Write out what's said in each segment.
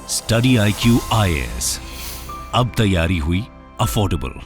Study IQ IAS, अब तैयारी हुई अफोर्डेबल।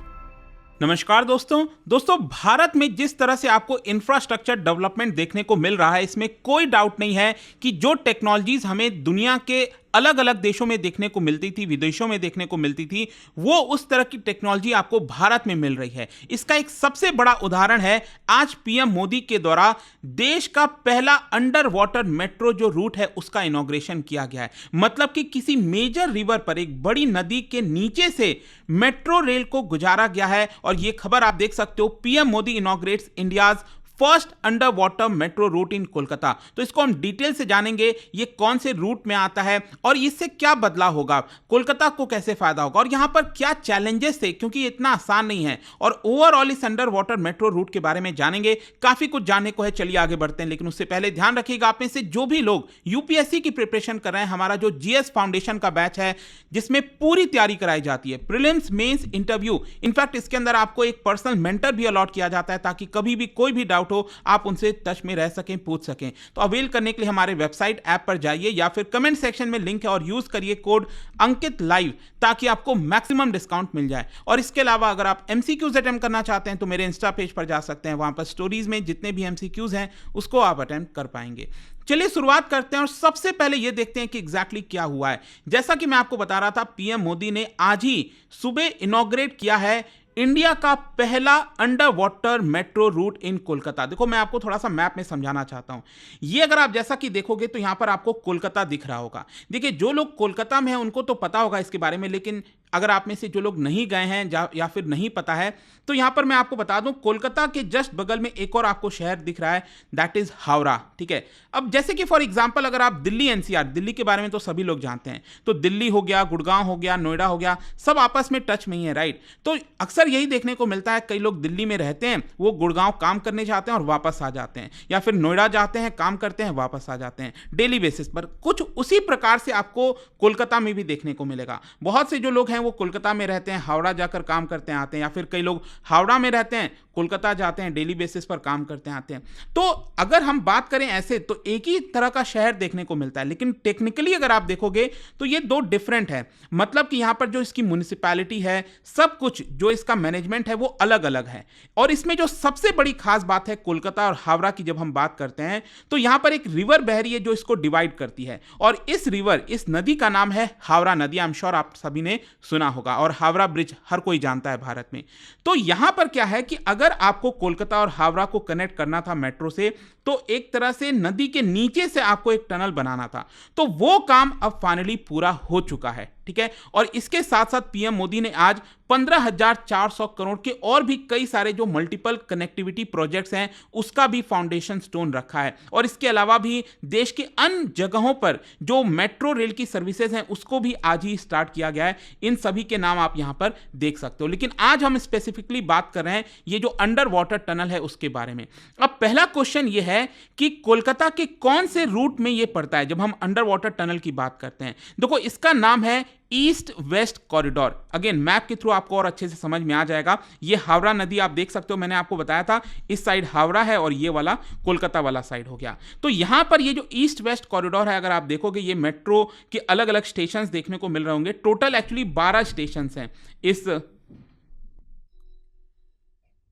नमस्कार दोस्तों भारत में जिस तरह से आपको इंफ्रास्ट्रक्चर डेवलपमेंट देखने को मिल रहा है, इसमें कोई डाउट नहीं है कि जो टेक्नोलॉजीज हमें दुनिया के अलग अलग देशों में देखने को मिलती थी, विदेशों में देखने को मिलती थी, वो उस तरह की टेक्नोलॉजी आपको भारत में मिल रही है। इसका एक सबसे बड़ा उदाहरण है, आज पीएम मोदी के द्वारा देश का पहला अंडर वाटर मेट्रो जो रूट है उसका इनॉग्रेशन किया गया है। मतलब कि किसी मेजर रिवर पर, एक बड़ी नदी के नीचे से मेट्रो रेल को गुजारा गया है। और ये खबर आप देख सकते हो, PM Modi inaugurates India's first under water metro route in Kolkata. तो इसको हम डिटेल से जानेंगे, ये कौन से रूट में आता है और इससे क्या बदलाव होगा, कोलकाता को कैसे फायदा होगा और यहां पर क्या चैलेंजेस थे, क्योंकि ये इतना आसान नहीं है। और ओवरऑल इस अंडर वाटर मेट्रो रूट के बारे में जानेंगे। काफी कुछ जानने को है, चलिए आगे बढ़ते हैं। लेकिन उससे पहले ध्यान रखिएगा, आप में से जो भी लोग यूपीएससी की प्रिपरेशन कर रहे हैं, हमारा जो जीएस फाउंडेशन का बैच है जिसमें पूरी तैयारी कराई जाती है, प्रीलिम्स, मेंस, इंटरव्यू, इनफैक्ट इसके अंदर आपको एक पर्सनल मेंटर भी अलॉट किया जाता है ताकि कभी भी कोई भी डाउट हो आप उनसे टच में रह सकें, पूछ सकें। तो अवेल करने के लिए हमारे वेबसाइट ऐप पर जाइए या फिर कमेंट सेक्शन में लिंक है और यूज करिए कोड अंकित लाइव ताकि आपको मैक्सिमम डिस्काउंट मिल जाए। और इसके अलावा अगर आप एमसीक्यूज अटेम्प्ट करना चाहते हैं तो मेरे इंस्टा पेज पर जा सकते हैं, वहां पर स्टोरीज में जितने भी एमसीक्यूज हैं उसको आप अटेम्प्ट कर पाएंगे। चलिए शुरुआत करते हैं और सबसे पहले यह देखते हैं कि एग्जैक्टली क्या हुआ है। जैसा कि मैं आपको बता रहा था, पीएम मोदी ने आज ही सुबह इनॉग्रेट किया है इंडिया का पहला under water metro route in Kolkata. देखो, मैं आपको थोड़ा सा मैप में समझाना चाहता हूं। ये अगर आप जैसा कि देखोगे तो यहां पर आपको कोलकाता दिख रहा होगा। देखिए, जो लोग कोलकाता में हैं उनको तो पता होगा इसके बारे में, लेकिन अगर आप में से जो लोग नहीं गए हैं या फिर नहीं पता है तो यहां पर मैं आपको बता दूं, कोलकाता के जस्ट बगल में एक और आपको शहर दिख रहा है, दैट इज हावड़ा। ठीक है, अब जैसे कि फॉर एग्जांपल अगर आप दिल्ली एनसीआर, दिल्ली के बारे में तो सभी लोग जानते हैं, तो दिल्ली हो गया, गुड़गांव हो गया, नोएडा हो गया, सब आपस में टच में ही है, राइट। तो अक्सर यही देखने को मिलता है, कई लोग दिल्ली में रहते हैं, वो गुड़गांव काम करने जाते हैं और वापस आ जाते हैं, या फिर नोएडा जाते हैं, काम करते हैं, वापस आ जाते हैं डेली बेसिस पर। कुछ उसी प्रकार से आपको कोलकाता में भी देखने को मिलेगा। बहुत से जो लोग हैं वो कोलकाता में रहते हैं, हावड़ा जाकर काम करते हैं, आते हैं, या फिर कई लोग हावड़ा में रहते हैं, कोलकाता जाते हैं, डेली बेसिस पर काम करते हैं, आते हैं। तो अगर हम बात करें ऐसे तो एक ही तरह का शहर देखने को मिलता है, लेकिन टेक्निकली अगर आप देखोगे तो ये दो डिफरेंट है। मतलब कि यहां पर जो इसकी म्युनिसिपैलिटी है, सब कुछ जो इसका मैनेजमेंट है वो अलग अलग है। और इसमें जो सबसे बड़ी खास बात है कोलकाता और हावड़ा की, जब हम बात करते हैं तो यहां पर एक रिवर बह रही है जो इसको डिवाइड करती है, और इस रिवर, इस नदी का नाम है हावड़ा नदी। आई एम श्योर आप सभी ने सुना होगा, और हावड़ा ब्रिज हर कोई जानता है भारत में। तो यहां पर क्या है कि अगर आपको कोलकाता और हावड़ा को कनेक्ट करना था मेट्रो से, तो एक तरह से नदी के नीचे से आपको एक टनल बनाना था। तो वो काम अब फाइनली पूरा हो चुका है, ठीक है। और इसके साथ साथ पीएम मोदी ने आज 15,400 करोड़ के और भी कई सारे जो मल्टीपल कनेक्टिविटी प्रोजेक्ट्स हैं उसका भी फाउंडेशन स्टोन रखा है। और इसके अलावा भी देश के अन्य जगहों पर जो मेट्रो रेल की सर्विसेज हैं उसको भी आज ही स्टार्ट किया गया है। इन सभी के नाम आप यहां पर देख सकते हो, लेकिन आज हम स्पेसिफिकली बात कर रहे हैं ये जो अंडर वाटर टनल है उसके बारे में। अब पहला क्वेश्चन ये है कि कोलकाता के कौन से रूट में ये पड़ता है जब हम अंडर वाटर टनल की बात करते हैं। देखो, इसका नाम है east west corridor. Again map के थ्रू आपको और अच्छे से समझ में आ जाएगा। ये हावड़ा नदी आप देख सकते हो, मैंने आपको बताया था इस साइड हावड़ा है और ये वाला कोलकाता वाला साइड हो गया। तो यहां पर ये जो ईस्ट वेस्ट कॉरिडोर है, अगर आप देखोगे ये मेट्रो के अलग अलग स्टेशंस देखने को मिल रहे होंगे। टोटल एक्चुअली 12 स्टेशंस हैं इस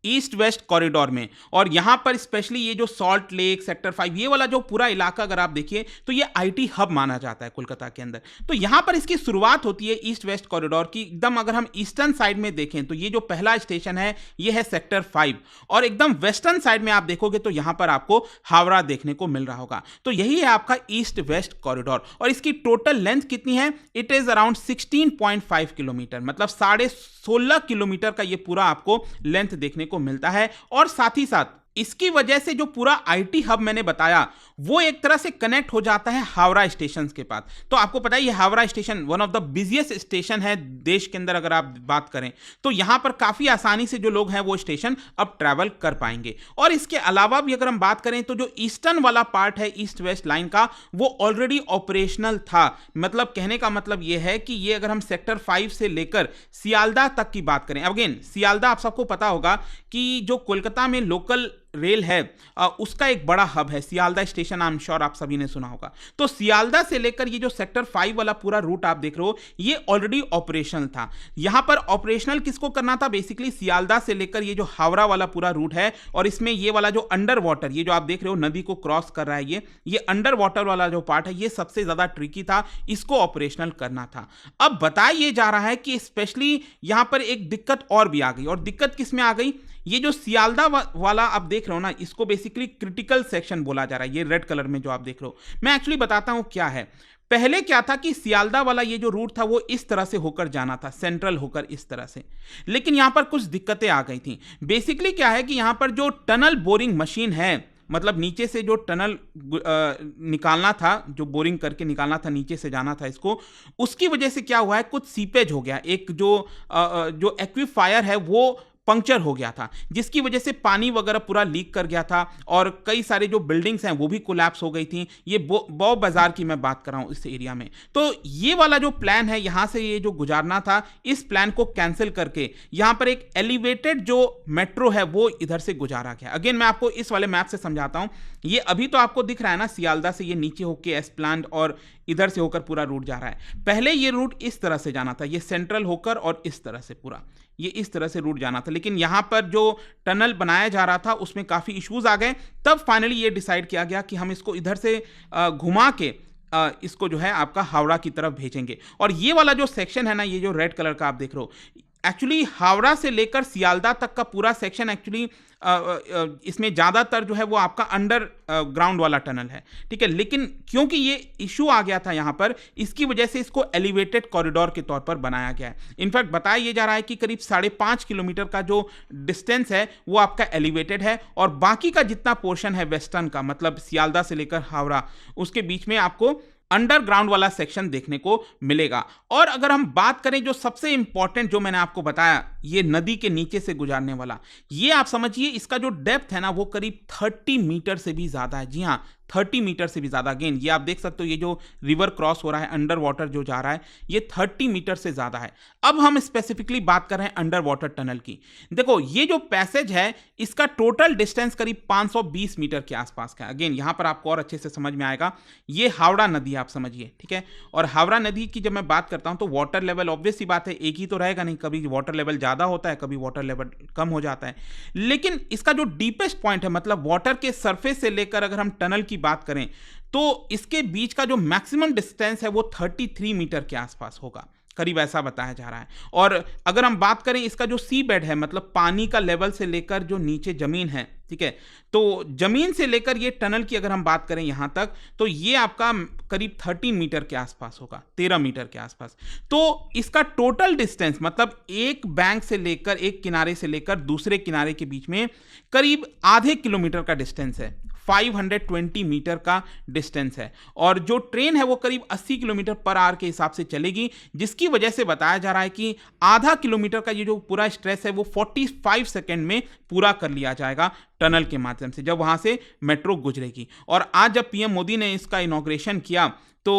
ईस्ट वेस्ट कॉरिडोर में। और यहां पर स्पेशली ये जो सॉल्ट लेक, सेक्टर 5, ये वाला जो पूरा इलाका अगर आप देखिए तो ये आईटी हब माना जाता है कोलकाता के अंदर। तो यहां पर इसकी शुरुआत होती है ईस्ट वेस्ट कॉरिडोर की। एकदम अगर हम ईस्टर्न साइड में देखें तो ये जो पहला स्टेशन है ये है सेक्टर 5, और एकदम वेस्टर्न साइड में आप देखोगे तो यहां पर आपको हावड़ा देखने को मिल रहा होगा। तो यही है आपका ईस्ट वेस्ट कॉरिडोर। और इसकी टोटल लेंथ कितनी है? इट इज अराउंड 16.5 किलोमीटर, मतलब 16.5 किलोमीटर का ये पूरा आपको लेंथ देखने को मिलता है। और साथ ही साथ इसकी वजह से जो पूरा आईटी हब मैंने बताया वो एक तरह से कनेक्ट हो जाता है हावड़ा स्टेशन के पास। तो आपको पता है ये Howrah station one of the busiest station है देश के अंदर। अगर आप बात करें तो यहां पर काफी आसानी से जो लोग हैं वो स्टेशन अब ट्रैवल कर पाएंगे। और इसके अलावा भी अगर हम बात करें तो जो ईस्टर्न वाला पार्ट है ईस्ट वेस्ट लाइन का, वो ऑलरेडी ऑपरेशनल था। मतलब कहने का मतलब ये है कि ये अगर हम सेक्टर 5 से लेकर सियालदह तक की बात करें, अगेन सियालदह आप सबको पता होगा कि जो कोलकाता में लोकल रेल है उसका एक बड़ा हब है Sealdah station. I am sure आप सभी ने सुना होगा। तो सियालदा से लेकर ये जो सेक्टर 5 वाला पूरा रूट आप देख रहे हो ये ऑलरेडी ऑपरेशनल था। यहां पर ऑपरेशनल किसको करना था? बेसिकली सियालदा से लेकर ये जो हावड़ा वाला पूरा रूट है, और इसमें ये वाला जो अंडर वाटर, ये जो आप देख रहे हो नदी को क्रॉस कर रहा है, ये अंडर वाटर वाला जो पार्ट है ये सबसे ज्यादा ट्रिकी था, इसको ऑपरेशनल करना था। अब बताया ये जा रहा है कि स्पेशली यहां पर एक दिक्कत और भी आ गई, और दिक्कत किस में आ गई? ये जो सियालदा वाला आप देख रहे हो ना, इसको बेसिकली क्रिटिकल सेक्शन बोला जा रहा है। ये रेड कलर में जो आप देख रहे हो, मैं एक्चुअली बताता हूं क्या है। पहले क्या था कि सियालदा वाला ये जो रूट था वो इस तरह से होकर जाना था, सेंट्रल होकर इस तरह से, लेकिन यहां पर कुछ दिक्कतें आ गई थी। बेसिकली क्या है कि यहां पर जो टनल बोरिंग मशीन है, मतलब नीचे से जो टनल निकालना था, जो बोरिंग करके निकालना था, नीचे से जाना था इसको, उसकी वजह से क्या हुआ है, कुछ सीपेज हो गया। एक जो एक्वीफायर है वो पंक्चर हो गया था, जिसकी वजह से पानी वगैरह पूरा लीक कर गया था, और कई सारे जो बिल्डिंग्स हैं वो भी कोलैप्स हो गई थी। ये बौ बाजार की मैं बात कर रहा हूं इस एरिया में। तो ये वाला जो प्लान है यहां से ये जो गुजारना था, इस प्लान को कैंसिल करके यहां पर एक एलिवेटेड जो मेट्रो है वो इधर से गुजारा गया। अगेन मैं आपको इस वाले मैप से समझाता हूं। ये अभी तो आपको दिख रहा है ना, सियालदा से ये नीचे होके एस प्लांट और इधर से होकर पूरा रूट जा रहा है। पहले ये रूट इस तरह से जाना था, ये सेंट्रल होकर और इस तरह से पूरा ये इस तरह से रूट जाना था, लेकिन यहां पर जो टनल बनाया जा रहा था उसमें काफी इश्यूज आ गए। तब फाइनली ये डिसाइड किया गया कि हम इसको इधर से घुमा के इसको जो है आपका हावड़ा की तरफ भेजेंगे। और ये वाला जो सेक्शन है ना, ये जो रेड कलर का आप देख रहे हो, एक्चुअली हावड़ा से लेकर सियालदा तक का पूरा सेक्शन एक्चुअली इसमें ज़्यादातर जो है वो आपका अंडर ग्राउंड वाला टनल है, ठीक है। लेकिन क्योंकि ये इशू आ गया था यहाँ पर, इसकी वजह से इसको एलिवेटेड कॉरिडोर के तौर पर बनाया गया है। इनफैक्ट बताया ये जा रहा है कि करीब 5.5 किलोमीटर का जो डिस्टेंस है वो आपका एलिवेटेड है, और बाकी का जितना पोर्शन है वेस्टर्न का, मतलब सियालदा से लेकर हावड़ा, उसके बीच में आपको अंडरग्राउंड वाला सेक्शन देखने को मिलेगा। और अगर हम बात करें जो सबसे इंपॉर्टेंट जो मैंने आपको बताया, ये नदी के नीचे से गुजारने वाला, ये आप समझिए इसका जो डेप्थ है ना वो करीब 30 मीटर से भी ज्यादा है। जी हाँ, 30 मीटर से भी ज्यादा। अगेन ये आप देख सकते हो, ये जो रिवर क्रॉस हो रहा है, अंडर वाटर जो जा रहा है, ये 30 मीटर से ज्यादा है। अब हम स्पेसिफिकली बात कर रहे हैं अंडर वाटर टनल की। देखो ये जो पैसेज है इसका टोटल डिस्टेंस करीब 520 मीटर के आसपास का है। अगेन यहां पर आपको और अच्छे से समझ में आएगा, ये हावड़ा नदी आप समझिए, ठीक है। और हावड़ा नदी की जब मैं बात करता हूं तो वाटर लेवल ऑब्वियस सी बात है एक ही तो रहेगा नहीं, कभी वाटर लेवल ज्यादा होता है, कभी वाटर लेवल कम हो जाता है। लेकिन इसका जो डीपेस्ट पॉइंट है, मतलब वाटर के सरफेस से लेकर अगर हम टनल की बात करें तो इसके बीच का जो मैक्सिमम डिस्टेंस है वो 33 मीटर के आसपास होगा, करीब ऐसा बताया जा रहा है। और अगर हम बात करें इसका जो सी बेड है, मतलब पानी का लेवल से लेकर जो नीचे जमीन है, ठीक है, तो जमीन से लेकर ये टनल की अगर हम बात करें यहां तक, तो ये आपका करीब 13 मीटर के आसपास होगा, 13 मीटर के आसपास। तो इसका टोटल डिस्टेंस, मतलब एक बैंक से लेकर, एक किनारे से लेकर दूसरे किनारे के बीच में करीब आधे किलोमीटर का डिस्टेंस है, 520 मीटर का डिस्टेंस है। और जो ट्रेन है वो करीब 80 किलोमीटर पर आवर के हिसाब से चलेगी, जिसकी वजह से बताया जा रहा है कि आधा किलोमीटर का ये जो पूरा स्ट्रेच है वो 45 सेकेंड में पूरा कर लिया जाएगा टनल के माध्यम से, जब वहां से मेट्रो गुजरेगी। और आज जब पीएम मोदी ने इसका इनॉग्रेशन किया तो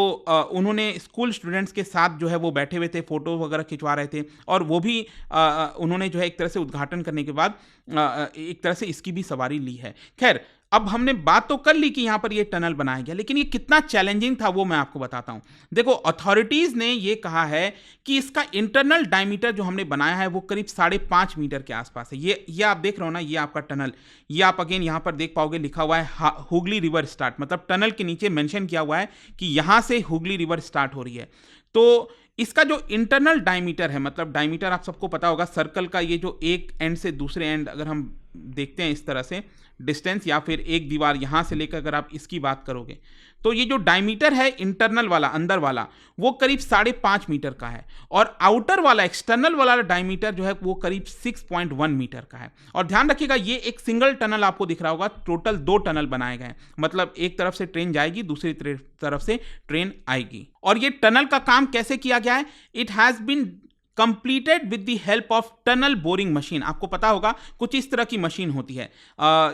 उन्होंने स्कूल स्टूडेंट्स के साथ जो है वो बैठे हुए थे, फोटो वगैरह खिंचवा रहे थे, और वो भी उन्होंने जो है एक तरह से उद्घाटन करने के बाद एक तरह से इसकी भी सवारी ली है। खैर, अब हमने बात तो कर ली कि यहां पर ये टनल बनाया गया, लेकिन ये कितना चैलेंजिंग था वो मैं आपको बताता हूं। देखो, अथॉरिटीज ने ये कहा है कि इसका इंटरनल डायमीटर जो हमने बनाया है वो करीब 5.5 मीटर के आसपास है। ये आप देख रहे हो ना, ये आपका टनल, ये आप अगेन यहां पर देख पाओगे, लिखा हुआ है हुगली रिवर स्टार्ट, मतलब टनल के नीचे मेंशन किया हुआ है कि यहां से हुगली रिवर स्टार्ट हो रही है। तो इसका जो इंटरनल डायमीटर है, मतलब डायमीटर आप सबको पता होगा, सर्कल का ये जो एक एंड से दूसरे एंड अगर हम देखते हैं इस तरह से डिस्टेंस, या फिर एक दीवार यहां से लेकर अगर आप इसकी बात करोगे, तो ये जो डायमीटर है इंटरनल वाला, अंदर वाला, वो करीब 5.5 मीटर का है। और आउटर वाला, एक्सटर्नल वाला डायमीटर जो है वो करीब 6.1 मीटर का है। और ध्यान रखिएगा, ये एक सिंगल टनल आपको दिख रहा होगा, टोटल 2 टनल बनाए गए हैं, मतलब एक तरफ से ट्रेन जाएगी, दूसरी तरफ से ट्रेन आएगी। और ये टनल का काम कैसे किया गया है? It has been completed with the help of tunnel boring machine. आपको पता होगा कुछ इस तरह की मशीन होती है।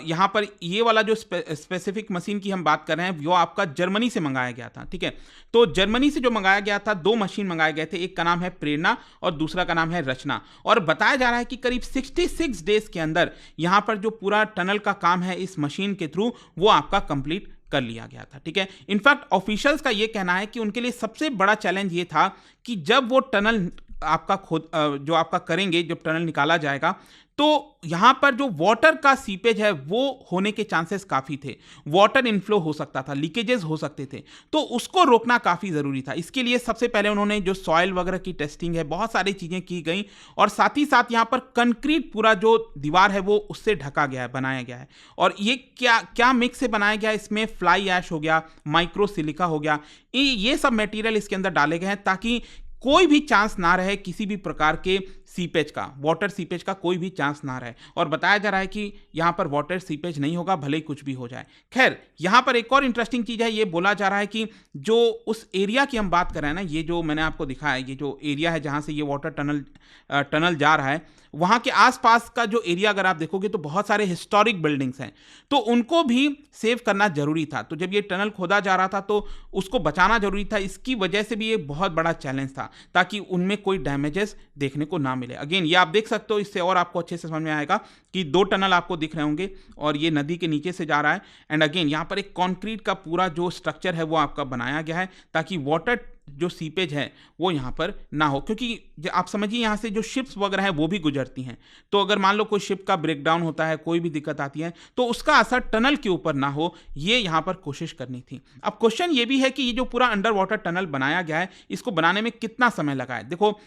यहाँ पर ये वाला जो स्पेसिफिक मशीन की हम बात कर रहे हैं वो आपका जर्मनी से मंगाया गया था, ठीक है। तो जर्मनी से जो मंगाया गया था, 2 मशीन मंगाए गए थे, एक का नाम है प्रेरणा और दूसरा का नाम है रचना। और बताया जा रहा है कि करीब 66 डेज के अंदर यहाँ पर जो पूरा टनल का काम है इस मशीन के थ्रू वो आपका कंप्लीट कर लिया गया था, ठीक है। इनफैक्ट ऑफिशियल्स का ये कहना है कि उनके लिए सबसे बड़ा चैलेंज ये था कि जब वो टनल आपका खुद जो आपका करेंगे, जब टनल निकाला जाएगा तो यहां पर जो वाटर का सीपेज है वो होने के चांसेस काफी थे। वाटर इनफ्लो हो सकता था, लीकेजेस हो सकते थे, तो उसको रोकना काफी जरूरी था। इसके लिए सबसे पहले उन्होंने जो सॉइल वगैरह की टेस्टिंग है, बहुत सारी चीजें की गई और साथ ही साथ यहां पर कंक्रीट पूरा जो दीवार है वो उससे ढका गया है, बनाया गया है। और ये क्या क्या मिक्स से बनाया गया है, इसमें फ्लाई ऐश हो गया, माइक्रो सिलिका हो गया, ये सब मटेरियल इसके अंदर डाले गए हैं ताकि कोई भी चांस ना रहे किसी भी प्रकार के सीपेज का, वाटर सीपेज का कोई भी चांस ना रहे। और बताया जा रहा है कि यहां पर वाटर सीपेज नहीं होगा, भले ही कुछ भी हो जाए। खैर, यहां पर एक और इंटरेस्टिंग चीज है, ये बोला जा रहा है कि जो उस एरिया की हम बात कर रहे हैं ना, ये जो मैंने आपको दिखाया, ये जो एरिया है जहां से ये वाटर टनल जा रहा है, वहां के आसपास का जो एरिया अगर आप देखोगे तो बहुत सारे हिस्टोरिक बिल्डिंग्स हैं, तो उनको भी सेव करना जरूरी था। तो जब ये टनल खोदा जा रहा था तो उसको बचाना जरूरी था। इसकी वजह से भी ये बहुत बड़ा चैलेंज था ताकि उनमें कोई डैमेजेस देखने को ना मिले। अगेन ये आप देख सकते हो, इससे और आपको अच्छे से समझ में आएगा कि 2 टनल आपको दिख रहे होंगे और ये नदी के नीचे से जा रहा है। एंड अगेन यहाँ पर एक कॉन्क्रीट का पूरा जो स्ट्रक्चर है वो आपका बनाया गया है ताकि वाटर जो सीपेज है वो यहाँ पर ना हो, क्योंकि आप समझिए यहाँ से जो शिप्स वगैरह हैं वो भी गुजरती हैं। तो अगर मान लो कोई शिप का ब्रेकडाउन होता है, कोई भी दिक्कत आती है, तो उसका असर टनल के ऊपर ना हो, ये यहाँ पर कोशिश करनी थी। अब क्वेश्चन ये भी है कि ये जो पूरा अंडर वाटर टनल बनाया गया है, इसको बनाने में कितना समय लगा है। देखो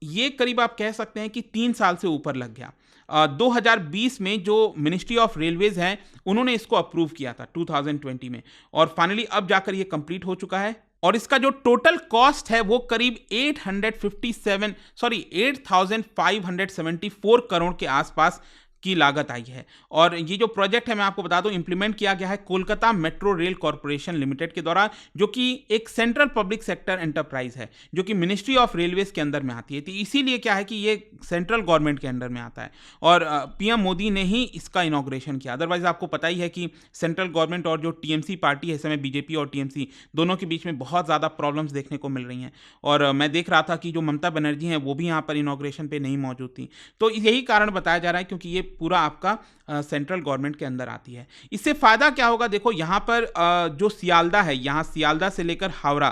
ये करीब आप कह सकते हैं कि 3 साल से ऊपर लग गया। 2020 में जो मिनिस्ट्री ऑफ रेलवेज है उन्होंने इसको अप्रूव किया था 2020 में, और फाइनली अब जाकर ये कंप्लीट हो चुका है। और इसका जो टोटल कॉस्ट है वो करीब 8,574 करोड़ के आसपास की लागत आई है। और ये जो प्रोजेक्ट है मैं आपको बता दूं, इंप्लीमेंट किया गया है Kolkata metro rail corporation limited के द्वारा, जो कि एक सेंट्रल पब्लिक सेक्टर एंटरप्राइज है जो कि मिनिस्ट्री ऑफ रेलवेज के अंदर में आती है। तो इसीलिए क्या है कि ये सेंट्रल गवर्नमेंट के अंडर में आता है और पीएम मोदी ने ही इसका इनॉग्रेशन किया। अदरवाइज आपको पता ही है कि सेंट्रल गवर्नमेंट और जो टीएमसी पार्टी है, इस समय बीजेपी और टीएमसी दोनों के बीच में बहुत ज़्यादा प्रॉब्लम्स देखने को मिल रही हैं। और मैं देख रहा था कि जो ममता बनर्जी हैं वो भी यहाँ पर इनॉग्रेशन पे नहीं मौजूद थी। तो यही कारण बताया जा रहा है क्योंकि ये पूरा आपका सेंट्रल गवर्नमेंट के अंदर आती है। इससे फायदा क्या होगा, देखो यहाँ पर जो सियालदा है, यहाँ सियालदा से लेकर हावड़ा,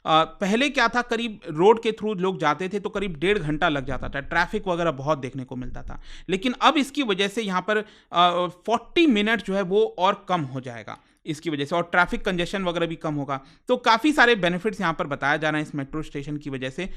पहले क्या था, करीब रोड के थ्रू लोग जाते थे तो करीब 1.5 घंटा लग जाता था, ट्रैफिक वगैरह बहुत देखने को मिलता था। लेकिन अब इसकी वजह से यहाँ पर 40 मिनट जो है वो और कम हो जाएगा इसकी वजह से, और ट्रैफिक कंजेशन वगैरह भी कम होगा। तो काफ़ी सारे बेनिफिट्स यहाँ पर बताया जा रहे हैं इस मेट्रो स्टेशन की वजह से।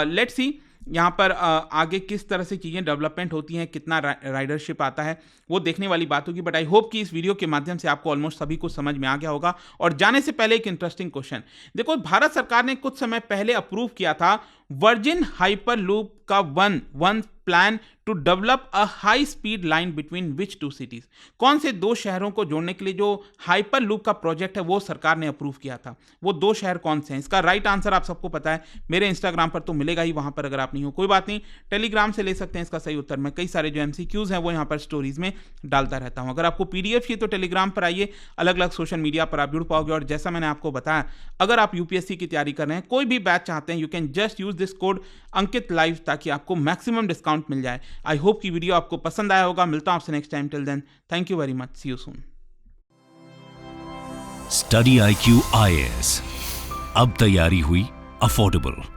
लेट्स सी यहाँ पर आगे किस तरह से चीज़ें डेवलपमेंट होती हैं, कितना राइडरशिप आता है, वो देखने वाली बात होगी। बट आई होप कि इस वीडियो के माध्यम से आपको ऑलमोस्ट सभी कुछ समझ में आ गया होगा। और जाने से पहले एक इंटरेस्टिंग क्वेश्चन, देखो भारत सरकार ने कुछ समय पहले अप्रूव किया था वर्जिन हाइपर लूप का one plan to develop a high speed line between which 2 cities. कौन से 2 शहरों को जोड़ने के लिए जो हाइपर लूप का प्रोजेक्ट है वो सरकार ने अप्रूव किया था, वो 2 शहर कौन से हैं? इसका राइट आंसर आप सबको पता है, मेरे इंस्टाग्राम पर तो मिलेगा ही, वहां पर अगर आप नहीं हो कोई बात नहीं, टेलीग्राम से ले सकते हैं इसका सही उत्तर। मैं कई सारे जो MCQs हैं वो यहाँ पर स्टोरीज में डालता रहता हूँ। अगर आपको PDF चाहिए तो टेलीग्राम पर आइए, अलग अलग सोशल मीडिया पर आप जुड़ पाओगे। और जैसा मैंने आपको बताया, अगर आप UPSC की तैयारी कर रहे हैं, कोई भी बैच चाहते हैं, you can just use this code Ankit live ताकि आपको मैक्सिमम डिस्काउंट मिल जाए। आई होप कि वीडियो आपको पसंद आया होगा। मिलता हूं आपसे next time. Till then, thank you very much, see you soon. Study IQ IAS, अब तैयारी हुई अफोर्डेबल।